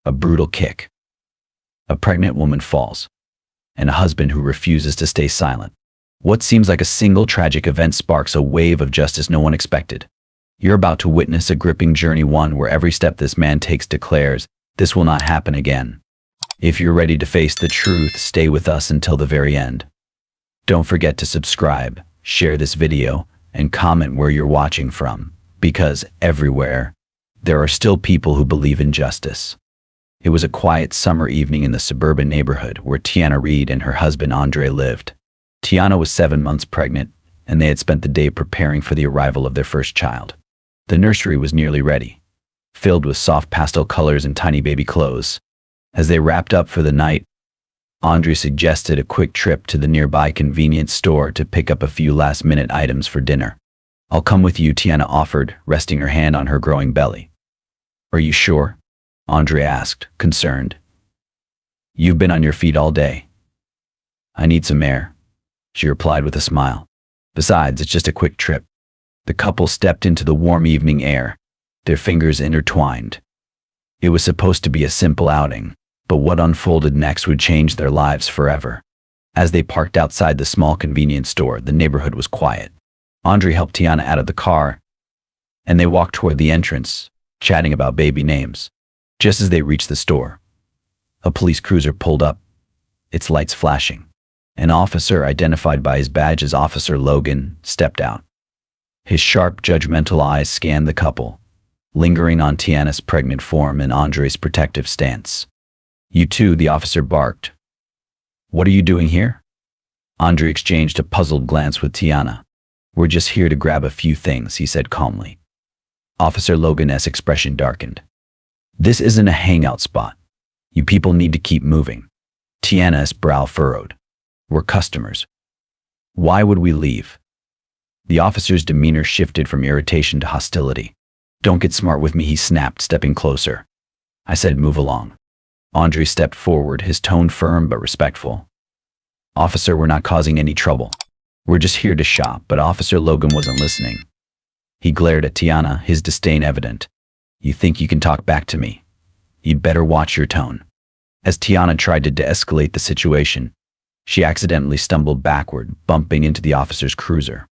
A brutal kick. A pregnant woman falls. And a husband who refuses to stay silent. What seems like a single tragic event sparks a wave of justice no one expected. You're about to witness a gripping journey, one where every step this man takes declares, this will not happen again. If you're ready to face the truth, stay with us until the very end. Don't forget to subscribe, share this video, and comment where you're watching from, because everywhere, there are still people who believe in justice. It was a quiet summer evening in the suburban neighborhood where Tiana Reed and her husband Andre lived. Tiana was 7 months pregnant, and they had spent the day preparing for the arrival of their first child. The nursery was nearly ready, filled with soft pastel colors and tiny baby clothes. As they wrapped up for the night, Andre suggested a quick trip to the nearby convenience store to pick up a few last-minute items for dinner. I'll come with you, Tiana offered, resting her hand on her growing belly. Are you sure? Andre asked, concerned. You've been on your feet all day. I need some air, she replied with a smile. Besides, it's just a quick trip. The couple stepped into the warm evening air, their fingers intertwined. It was supposed to be a simple outing, but what unfolded next would change their lives forever. As they parked outside the small convenience store, the neighborhood was quiet. Andre helped Tiana out of the car, and they walked toward the entrance, chatting about baby names. Just as they reached the store, a police cruiser pulled up, its lights flashing. An officer, identified by his badge as Officer Logan, stepped out. His sharp, judgmental eyes scanned the couple, lingering on Tiana's pregnant form and Andre's protective stance. You too, the officer barked. What are you doing here? Andre exchanged a puzzled glance with Tiana. We're just here to grab a few things, he said calmly. Officer Logan's expression darkened. This isn't a hangout spot. You people need to keep moving. Tiana's brow furrowed. We're customers. Why would we leave? The officer's demeanor shifted from irritation to hostility. Don't get smart with me, he snapped, stepping closer. I said move along. Andre stepped forward, his tone firm but respectful. Officer, we're not causing any trouble. We're just here to shop, but Officer Logan wasn't listening. He glared at Tiana, his disdain evident. You think you can talk back to me? You'd better watch your tone. As Tiana tried to de-escalate the situation, she accidentally stumbled backward, bumping into the officer's cruiser.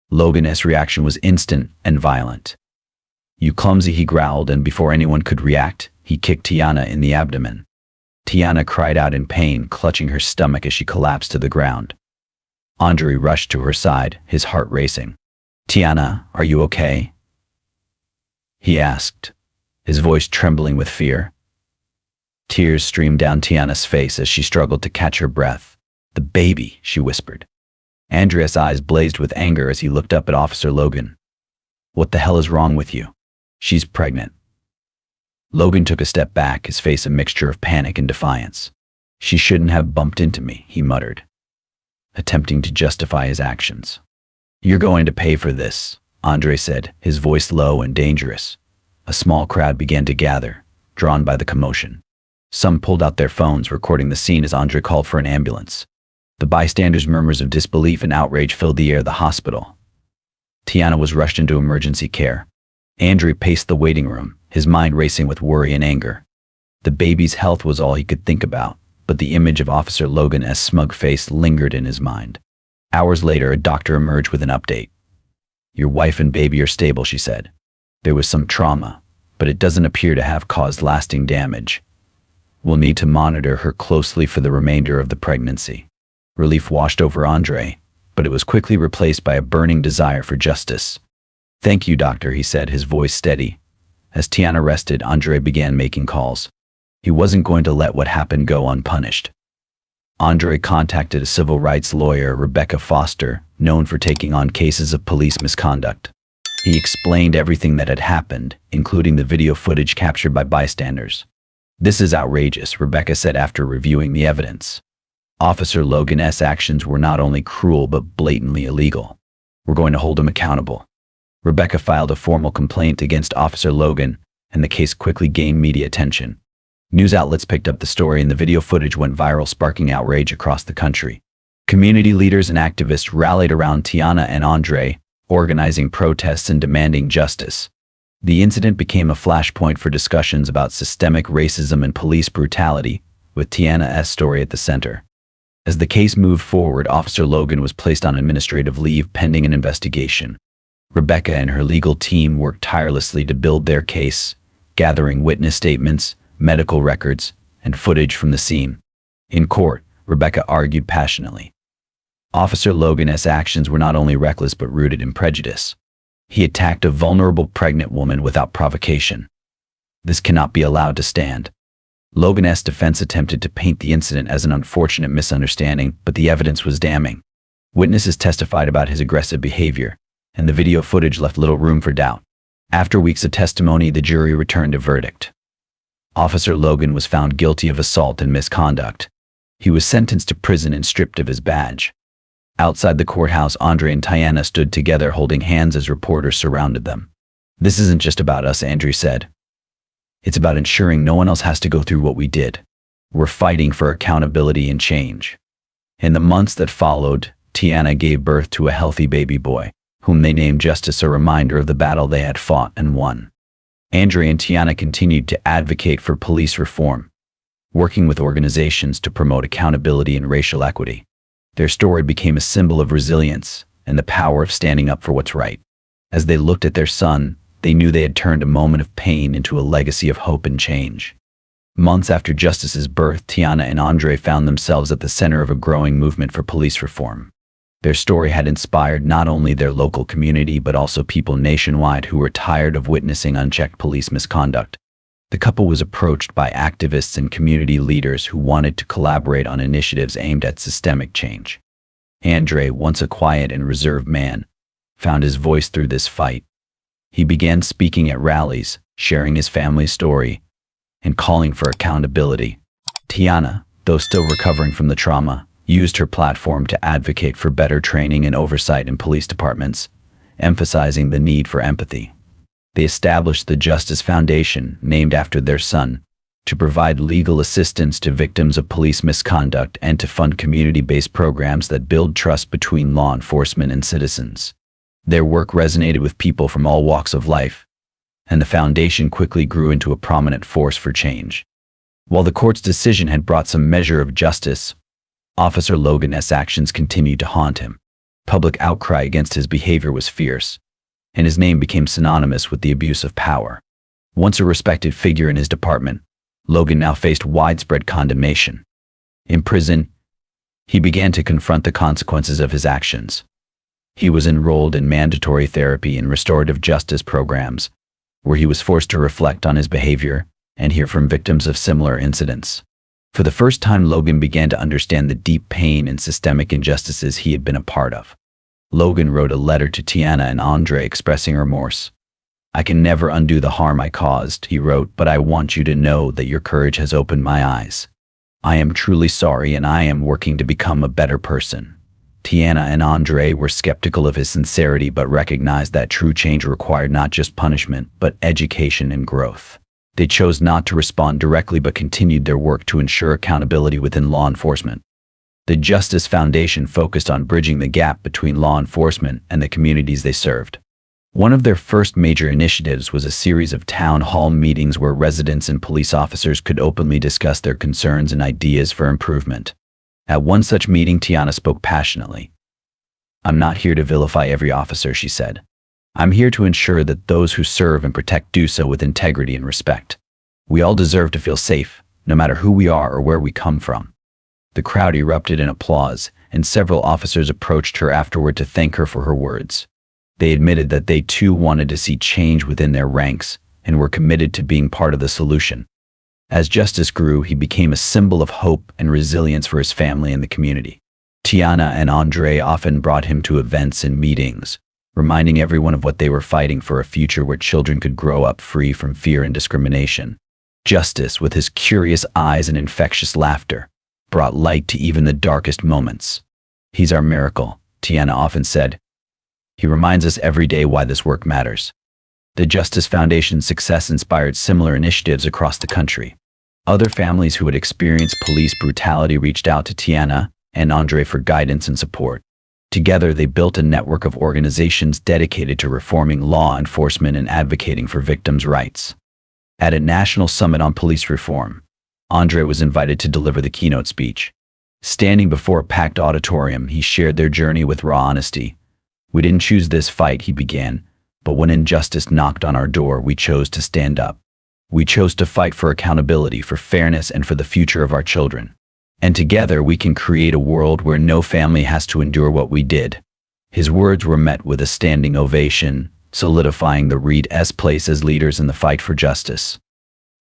Logan's reaction was instant and violent. You clumsy, he growled, and before anyone could react, he kicked Tiana in the abdomen. Tiana cried out in pain, clutching her stomach as she collapsed to the ground. Andre rushed to her side, his heart racing. Tiana, are you okay? He asked, his voice trembling with fear. Tears streamed down Tiana's face as she struggled to catch her breath. The baby, she whispered. Andre's eyes blazed with anger as he looked up at Officer Logan. What the hell is wrong with you? She's pregnant. Logan took a step back, his face a mixture of panic and defiance. She shouldn't have bumped into me, he muttered, attempting to justify his actions. You're going to pay for this, Andre said, his voice low and dangerous. A small crowd began to gather, drawn by the commotion. Some pulled out their phones, recording the scene as Andre called for an ambulance. The bystanders' murmurs of disbelief and outrage filled the air of the hospital. Tiana was rushed into emergency care. Andre paced the waiting room, his mind racing with worry and anger. The baby's health was all he could think about, but the image of Officer Logan's smug face lingered in his mind. Hours later, a doctor emerged with an update. Your wife and baby are stable, she said. There was some trauma, but it doesn't appear to have caused lasting damage. We'll need to monitor her closely for the remainder of the pregnancy. Relief washed over Andre, but it was quickly replaced by a burning desire for justice. Thank you, doctor, he said, his voice steady. As Tiana rested, Andre began making calls. He wasn't going to let what happened go unpunished. Andre contacted a civil rights lawyer, Rebecca Foster, known for taking on cases of police misconduct. He explained everything that had happened, including the video footage captured by bystanders. This is outrageous, Rebecca said after reviewing the evidence. Officer Logan's actions were not only cruel but blatantly illegal. We're going to hold him accountable. Rebecca filed a formal complaint against Officer Logan, and the case quickly gained media attention. News outlets picked up the story and the video footage went viral, sparking outrage across the country. Community leaders and activists rallied around Tiana and Andre, organizing protests and demanding justice. The incident became a flashpoint for discussions about systemic racism and police brutality, with Tiana's story at the center. As the case moved forward, Officer Logan was placed on administrative leave pending an investigation. Rebecca and her legal team worked tirelessly to build their case, gathering witness statements, medical records, and footage from the scene. In court, Rebecca argued passionately. Officer Logan's actions were not only reckless but rooted in prejudice. He attacked a vulnerable pregnant woman without provocation. This cannot be allowed to stand. Logan's defense attempted to paint the incident as an unfortunate misunderstanding, but the evidence was damning. Witnesses testified about his aggressive behavior, and the video footage left little room for doubt. After weeks of testimony, the jury returned a verdict. Officer Logan was found guilty of assault and misconduct. He was sentenced to prison and stripped of his badge. Outside the courthouse, Andre and Tiana stood together holding hands as reporters surrounded them. "This isn't just about us," Andre said. "It's about ensuring no one else has to go through what we did. We're fighting for accountability and change." In the months that followed, Tiana gave birth to a healthy baby boy, whom they named Justice, a reminder of the battle they had fought and won. Andre and Tiana continued to advocate for police reform, working with organizations to promote accountability and racial equity. Their story became a symbol of resilience and the power of standing up for what's right. As they looked at their son, they knew they had turned a moment of pain into a legacy of hope and change. Months after Justice's birth, Tiana and Andre found themselves at the center of a growing movement for police reform. Their story had inspired not only their local community but also people nationwide who were tired of witnessing unchecked police misconduct. The couple was approached by activists and community leaders who wanted to collaborate on initiatives aimed at systemic change. Andre, once a quiet and reserved man, found his voice through this fight. He began speaking at rallies, sharing his family's story, and calling for accountability. Tiana, though still recovering from the trauma, used her platform to advocate for better training and oversight in police departments, emphasizing the need for empathy. They established the Justice Foundation, named after their son, to provide legal assistance to victims of police misconduct and to fund community-based programs that build trust between law enforcement and citizens. Their work resonated with people from all walks of life, and the foundation quickly grew into a prominent force for change. While the court's decision had brought some measure of justice, Officer Logan's actions continued to haunt him. Public outcry against his behavior was fierce, and his name became synonymous with the abuse of power. Once a respected figure in his department, Logan now faced widespread condemnation. In prison, he began to confront the consequences of his actions. He was enrolled in mandatory therapy and restorative justice programs, where he was forced to reflect on his behavior and hear from victims of similar incidents. For the first time, Logan began to understand the deep pain and systemic injustices he had been a part of. Logan wrote a letter to Tiana and Andre expressing remorse. "I can never undo the harm I caused," he wrote, "but I want you to know that your courage has opened my eyes. I am truly sorry and I am working to become a better person." Tiana and Andre were skeptical of his sincerity but recognized that true change required not just punishment but education and growth. They chose not to respond directly but continued their work to ensure accountability within law enforcement. The Justice Foundation focused on bridging the gap between law enforcement and the communities they served. One of their first major initiatives was a series of town hall meetings where residents and police officers could openly discuss their concerns and ideas for improvement. At one such meeting, Tiana spoke passionately. "I'm not here to vilify every officer," she said. "I'm here to ensure that those who serve and protect do so with integrity and respect. We all deserve to feel safe, no matter who we are or where we come from." The crowd erupted in applause, and several officers approached her afterward to thank her for her words. They admitted that they too wanted to see change within their ranks and were committed to being part of the solution. As Justice grew, he became a symbol of hope and resilience for his family and the community. Tiana and Andre often brought him to events and meetings, reminding everyone of what they were fighting for: a future where children could grow up free from fear and discrimination. Justice, with his curious eyes and infectious laughter, brought light to even the darkest moments. "He's our miracle," Tiana often said. "He reminds us every day why this work matters." The Justice Foundation's success inspired similar initiatives across the country. Other families who had experienced police brutality reached out to Tiana and Andre for guidance and support. Together, they built a network of organizations dedicated to reforming law enforcement and advocating for victims' rights. At a national summit on police reform, Andre was invited to deliver the keynote speech. Standing before a packed auditorium, he shared their journey with raw honesty. "We didn't choose this fight," he began, "but when injustice knocked on our door, we chose to stand up. We chose to fight for accountability, for fairness, and for the future of our children. And together we can create a world where no family has to endure what we did." His words were met with a standing ovation, solidifying the Reed's place as leaders in the fight for justice.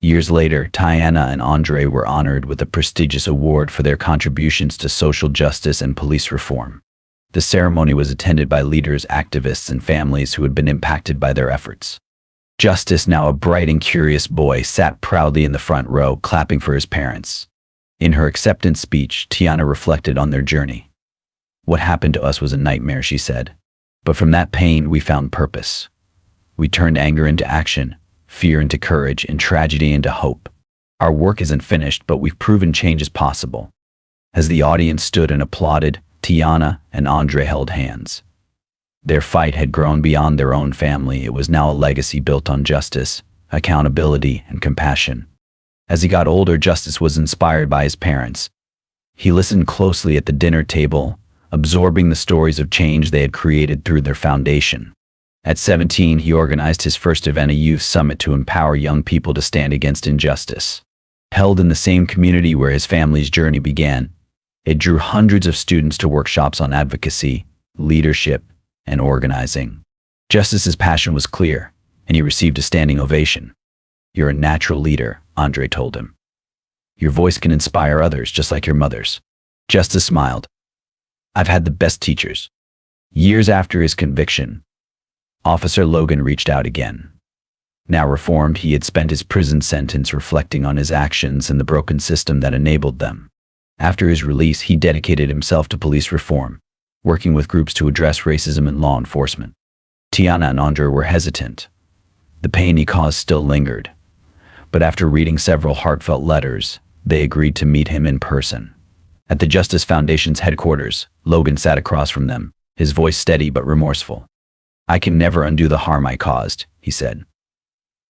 Years later, Tiana and Andre were honored with a prestigious award for their contributions to social justice and police reform. The ceremony was attended by leaders, activists, and families who had been impacted by their efforts. Justice, now a bright and curious boy, sat proudly in the front row, clapping for his parents. In her acceptance speech, Tiana reflected on their journey. "What happened to us was a nightmare," she said. "But from that pain, we found purpose. We turned anger into action, fear into courage, and tragedy into hope. Our work isn't finished, but we've proven change is possible." As the audience stood and applauded, Tiana and Andre held hands. Their fight had grown beyond their own family. It was now a legacy built on justice, accountability, and compassion. As he got older, Justice was inspired by his parents. He listened closely at the dinner table, absorbing the stories of change they had created through their foundation. At 17, he organized his first event, a youth summit to empower young people to stand against injustice. Held in the same community where his family's journey began, it drew hundreds of students to workshops on advocacy, leadership, and organizing. Justice's passion was clear, and he received a standing ovation. "You're a natural leader," Andre told him. "Your voice can inspire others, just like your mother's." Justice smiled. "I've had the best teachers." Years after his conviction, Officer Logan reached out again. Now reformed, he had spent his prison sentence reflecting on his actions and the broken system that enabled them. After his release, he dedicated himself to police reform, working with groups to address racism in law enforcement. Tiana and Andre were hesitant. The pain he caused still lingered. But after reading several heartfelt letters, they agreed to meet him in person. At the Justice Foundation's headquarters, Logan sat across from them, his voice steady but remorseful. "I can never undo the harm I caused," he said.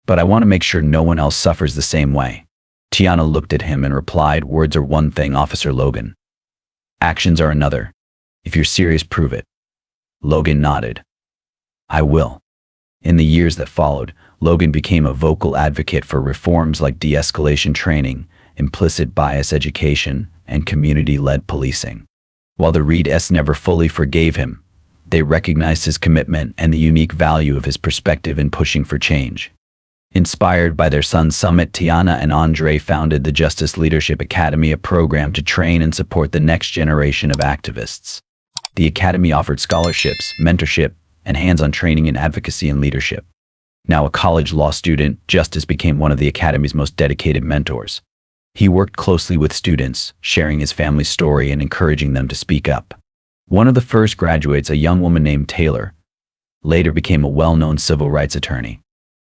"But I want to make sure no one else suffers the same way." Tiana looked at him and replied, "Words are one thing, Officer Logan. Actions are another. If you're serious, prove it." Logan nodded. "I will." In the years that followed, Logan became a vocal advocate for reforms like de-escalation training, implicit bias education, and community-led policing. While the Reeds never fully forgave him, they recognized his commitment and the unique value of his perspective in pushing for change. Inspired by their son's summit, Tiana and Andre founded the Justice Leadership Academy, a program to train and support the next generation of activists. The academy offered scholarships, mentorship, and hands-on training in advocacy and leadership. Now a college law student, Justice became one of the academy's most dedicated mentors. He worked closely with students, sharing his family's story and encouraging them to speak up. One of the first graduates, a young woman named Taylor, later became a well-known civil rights attorney.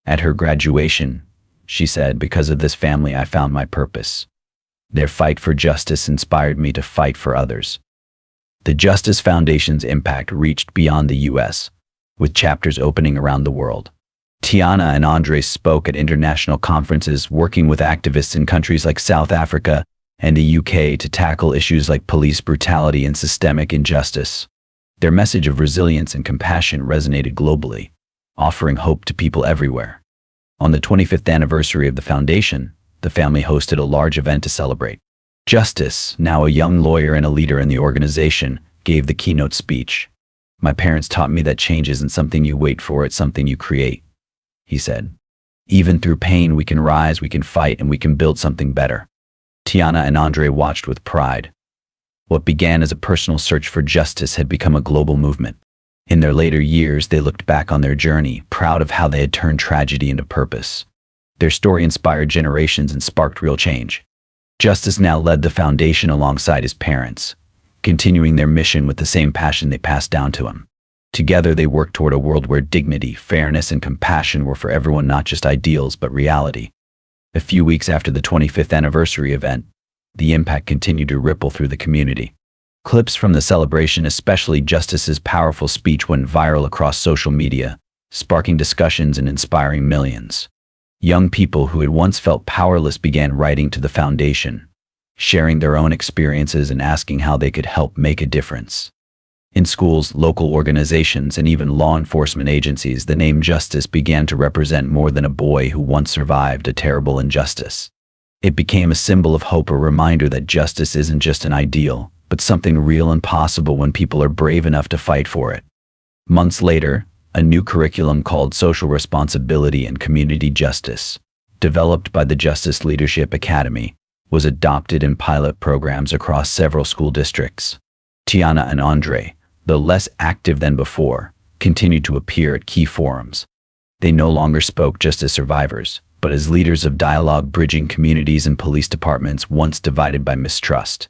At her graduation, she said, "Because of this family, I found my purpose. Their fight for justice inspired me to fight for others." The Justice Foundation's impact reached beyond the U.S., with chapters opening around the world. Tiana and Andre spoke at international conferences, working with activists in countries like South Africa and the UK to tackle issues like police brutality and systemic injustice. Their message of resilience and compassion resonated globally, offering hope to people everywhere. On the 25th anniversary of the foundation, the family hosted a large event to celebrate. Justice, now a young lawyer and a leader in the organization, gave the keynote speech. "My parents taught me that change isn't something you wait for, it's something you create," he said. "Even through pain, we can rise, we can fight, and we can build something better." Tiana and Andre watched with pride. What began as a personal search for justice had become a global movement. In their later years, they looked back on their journey, proud of how they had turned tragedy into purpose. Their story inspired generations and sparked real change. Justice now led the foundation alongside his parents, continuing their mission with the same passion they passed down to him. Together, they worked toward a world where dignity, fairness, and compassion were for everyone, not just ideals, but reality. A few weeks after the 25th anniversary event, the impact continued to ripple through the community. Clips from the celebration, especially Justice's powerful speech, went viral across social media, sparking discussions and inspiring millions. Young people who had once felt powerless began writing to the foundation, sharing their own experiences and asking how they could help make a difference. In schools, local organizations, and even law enforcement agencies, the name Justice began to represent more than a boy who once survived a terrible injustice. It became a symbol of hope, a reminder that justice isn't just an ideal, but something real and possible when people are brave enough to fight for it. Months later, a new curriculum called Social Responsibility and Community Justice, developed by the Justice Leadership Academy, was adopted in pilot programs across several school districts. Tiana and Andre, though less active than before, continued to appear at key forums. They no longer spoke just as survivors, but as leaders of dialogue, bridging communities and police departments once divided by mistrust.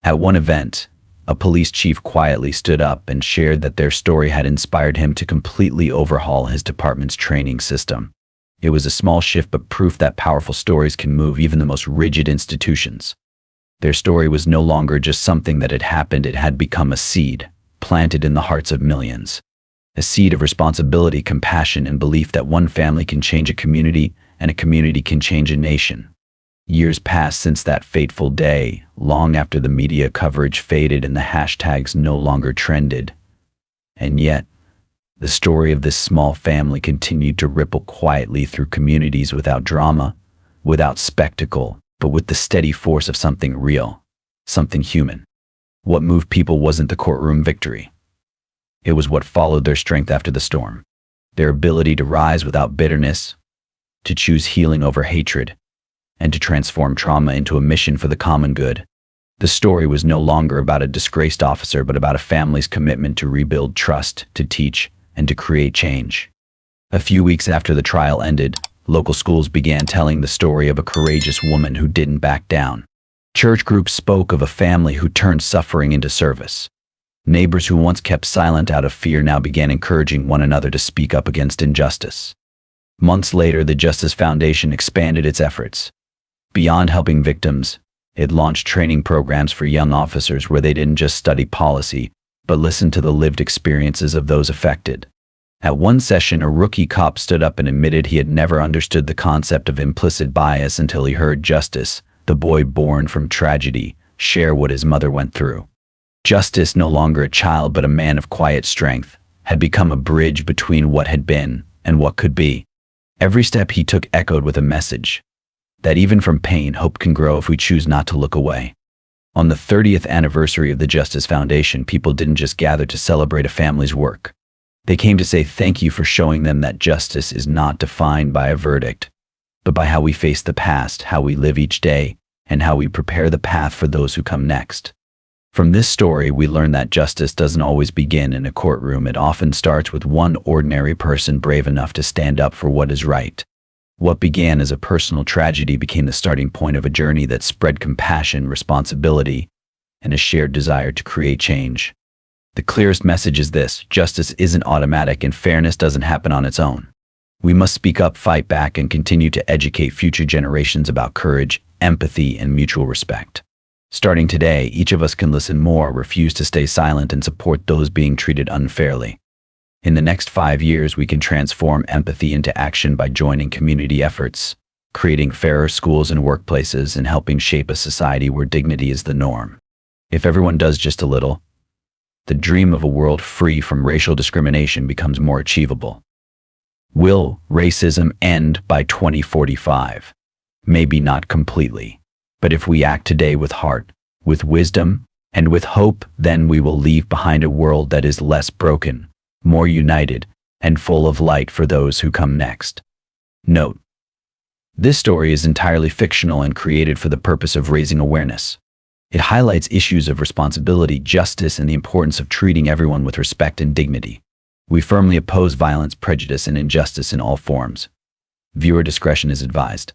At one event, a police chief quietly stood up and shared that their story had inspired him to completely overhaul his department's training system. It was a small shift, but proof that powerful stories can move even the most rigid institutions. Their story was no longer just something that had happened, it had become a seed, planted in the hearts of millions. A seed of responsibility, compassion, and belief that one family can change a community and a community can change a nation. Years passed since that fateful day, long after the media coverage faded and the hashtags no longer trended. And yet, the story of this small family continued to ripple quietly through communities, without drama, without spectacle, but with the steady force of something real, something human. What moved people wasn't the courtroom victory. It was what followed their strength after the storm. Their ability to rise without bitterness, to choose healing over hatred, and to transform trauma into a mission for the common good. The story was no longer about a disgraced officer, but about a family's commitment to rebuild trust, to teach, and to create change. A few weeks after the trial ended, local schools began telling the story of a courageous woman who didn't back down. Church groups spoke of a family who turned suffering into service. Neighbors who once kept silent out of fear now began encouraging one another to speak up against injustice. Months later, the Justice Foundation expanded its efforts. Beyond helping victims, it launched training programs for young officers where they didn't just study policy, but listened to the lived experiences of those affected. At one session, a rookie cop stood up and admitted he had never understood the concept of implicit bias until he heard Justice, the boy born from tragedy, share what his mother went through. Justice, no longer a child but a man of quiet strength, had become a bridge between what had been and what could be. Every step he took echoed with a message that even from pain, hope can grow if we choose not to look away. On the 30th anniversary of the Justice Foundation, people didn't just gather to celebrate a family's work. They came to say thank you for showing them that justice is not defined by a verdict, but by how we face the past, how we live each day, and how we prepare the path for those who come next. From this story, we learn that justice doesn't always begin in a courtroom. It often starts with one ordinary person brave enough to stand up for what is right. What began as a personal tragedy became the starting point of a journey that spread compassion, responsibility, and a shared desire to create change. The clearest message is this: justice isn't automatic and fairness doesn't happen on its own. We must speak up, fight back, and continue to educate future generations about courage, empathy, and mutual respect. Starting today, each of us can listen more, refuse to stay silent, and support those being treated unfairly. In the next 5 years, we can transform empathy into action by joining community efforts, creating fairer schools and workplaces, and helping shape a society where dignity is the norm. If everyone does just a little, the dream of a world free from racial discrimination becomes more achievable. Will racism end by 2045? Maybe not completely. But if we act today with heart, with wisdom, and with hope, then we will leave behind a world that is less broken, more united, and full of light for those who come next. Note: this story is entirely fictional and created for the purpose of raising awareness. It highlights issues of responsibility, justice, and the importance of treating everyone with respect and dignity. We firmly oppose violence, prejudice, and injustice in all forms. Viewer discretion is advised.